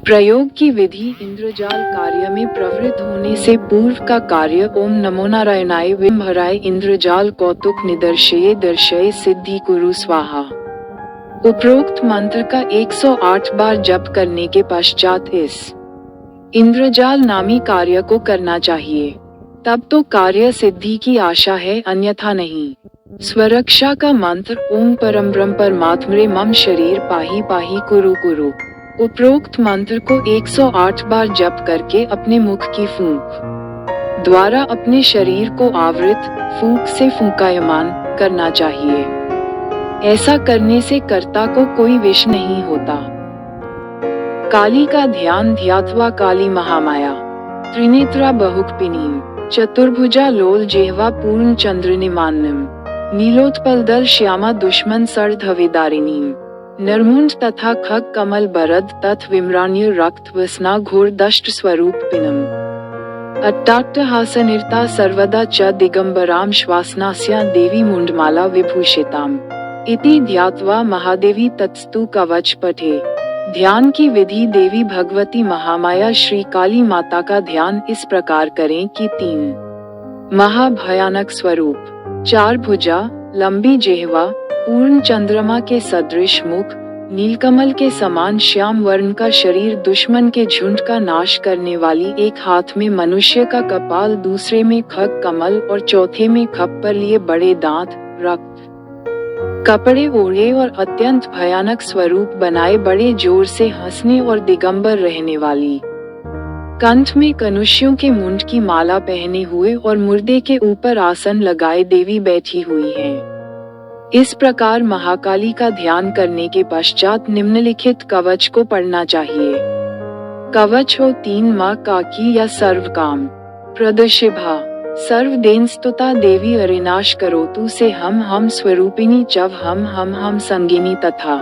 प्रयोग की विधि। इंद्रजाल कार्य में प्रवृत्त होने से पूर्व का कार्य ओम नमो नारायणाय विम्भराय इंद्रजाल कौतुक निदर्शये दर्शये सिद्धि कुरु स्वाहा। उपरोक्त मंत्र का 108 बार जप करने के पश्चात इस इंद्रजाल नामी कार्य को करना चाहिए, तब तो कार्य सिद्धि की आशा है, अन्यथा नहीं। स्वरक्षा का मंत्र ओम परम ब्रह्म परमात्मरे मम शरीर पाही पाही कुरु कुरु। उपरोक्त मंत्र को 108 बार जप करके अपने मुख की फूंक द्वारा अपने शरीर को आवृत फूंक से फूंकायमान करना चाहिए। ऐसा करने से कर्ता को कोई विष नहीं होता। काली का ध्यान ध्यात्वा काली महामाया त्रिनेत्रा बहुकपिनीम चतुर्भुजा लोल जेहवा पूर्ण चंद्रनिमानम नीलोत्पलदल श्यामा दुश्मन सरधविदारिणीम नरमुंड तथा खग कमल बरद तथ विम्राण्य रक्त वसना घोर दष्ट स्वरूप पिनम अट्टाट्टहासनिर्ता सर्वदा च दिगंबराम श्वासनास्या देवी मुंडमाला विभूषिताम इति ध्यात्वा महादेवी तत्स्तु कवच पठे। ध्यान की विधि। देवी भगवती महामाया श्री काली माता का ध्यान इस प्रकार करें कि 3 महाभयानक स्वरूप, 4 भुजा, लंबी जेहवा, पूर्ण चंद्रमा के सदृश मुख, नीलकमल के समान श्याम वर्ण का शरीर, दुश्मन के झुंड का नाश करने वाली एक हाथ में मनुष्य का कपाल, दूसरे में खग कमल और चौथे में खप्पर लिए बड़े दांत, रक्त कपड़े ओढ़े और अत्यंत भयानक स्वरूप बनाए, बड़े जोर से हंसने और दिगंबर रहने वाली, कंठ में कनुष्यों के मुंड की माला पहने हुए और मुर्दे के ऊपर आसन लगाए देवी बैठी हुई हैं। इस प्रकार महाकाली का ध्यान करने के पश्चात निम्नलिखित कवच को पढ़ना चाहिए। कवच हो 3 माँ काकी या सर्वकाम प्रदशिभा सर्वदेनस्तुता देवी अरिनाश करोतु से हम स्वरूपिणी चव हम संगिनी तथा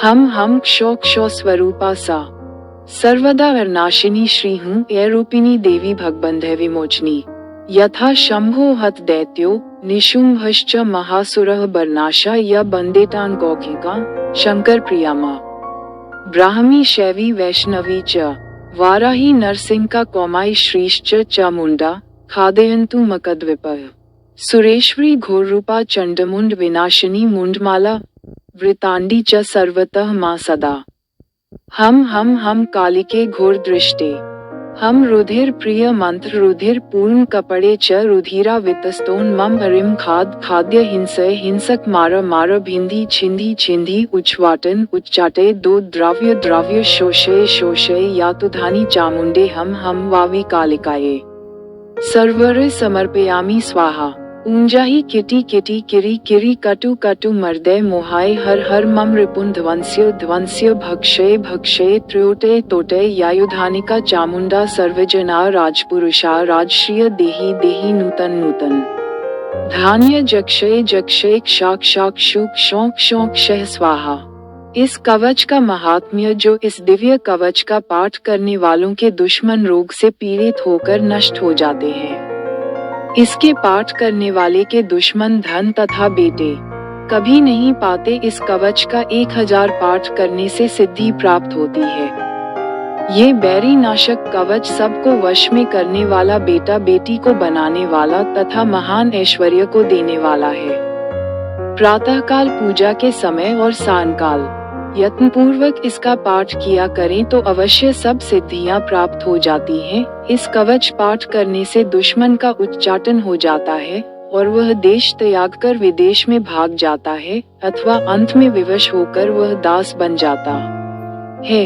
हम क्षो क्षो स्वरूपा सा सर्वदा वर्नाशिनी श्री हूँ रूपिणी देवी भगबंधे विमोचनी यथा शंभो हत दैत्यो निशुंभश्च महासुरः बर्नाशा या बंदेतान गौखिका शंकर प्रियामा ब्राह्मी शैवी वैष्णवी च वाराही नरसिंह कौमाई श्रीश्च चामुंडा खादयन्तु मकद्विपः सुरेश्वरी घोररूपा चंडमुंड विनाशिनी मुंडमाला वृतांडी च सर्वतः मां सदा हम कालिके घोर दृष्टे हम रुधिर प्रिय मंत्र रुधिर पूर्ण कपड़े च रुधिरा वितस्तोन मम हरिम खाद खाद्य हिंसय हिंसक मार भिंदी छिंदी छिंदी उच्छ्वाटन उच्चाटे दो द्रव्य द्रव्य शोषय शोषय यातुधानी चामुंडे हम वावी कालिकाये सर्वर समर्पयामि स्वाहा। ऊंजाही किटी किटी किरी किरी कटु कटु मर्दय मोहाय हर हर मम रिपुन ध्वंस्य ध्वंस्य भक्षय भक्षय त्र्योटय तोटय यायुधानिका चामुंडा सर्वजना राजपुरुषा राजश्रिय देही देही नूतन नूतन धान्य जक्षय जक्षय क्षाक शाक शुक शौक शौक शह स्वाहा। इस कवच का महात्म्य। जो इस दिव्य कवच का पाठ करने वालों के दुश्मन रोग से पीड़ित होकर नष्ट हो जाते हैं। इसके पाठ करने वाले के दुश्मन धन तथा बेटे कभी नहीं पाते। इस कवच का 1000 पाठ करने से सिद्धि प्राप्त होती है। ये बैरी नाशक कवच सबको वश में करने वाला, बेटा बेटी को बनाने वाला तथा महान ऐश्वर्य को देने वाला है। प्रातःकाल पूजा के समय और सांयकाल यत्नपूर्वक इसका पाठ किया करें तो अवश्य सब सिद्धियां प्राप्त हो जाती हैं। इस कवच पाठ करने से दुश्मन का उच्चाटन हो जाता है और वह देश त्याग कर विदेश में भाग जाता है, अथवा अंत में विवश होकर वह दास बन जाता है।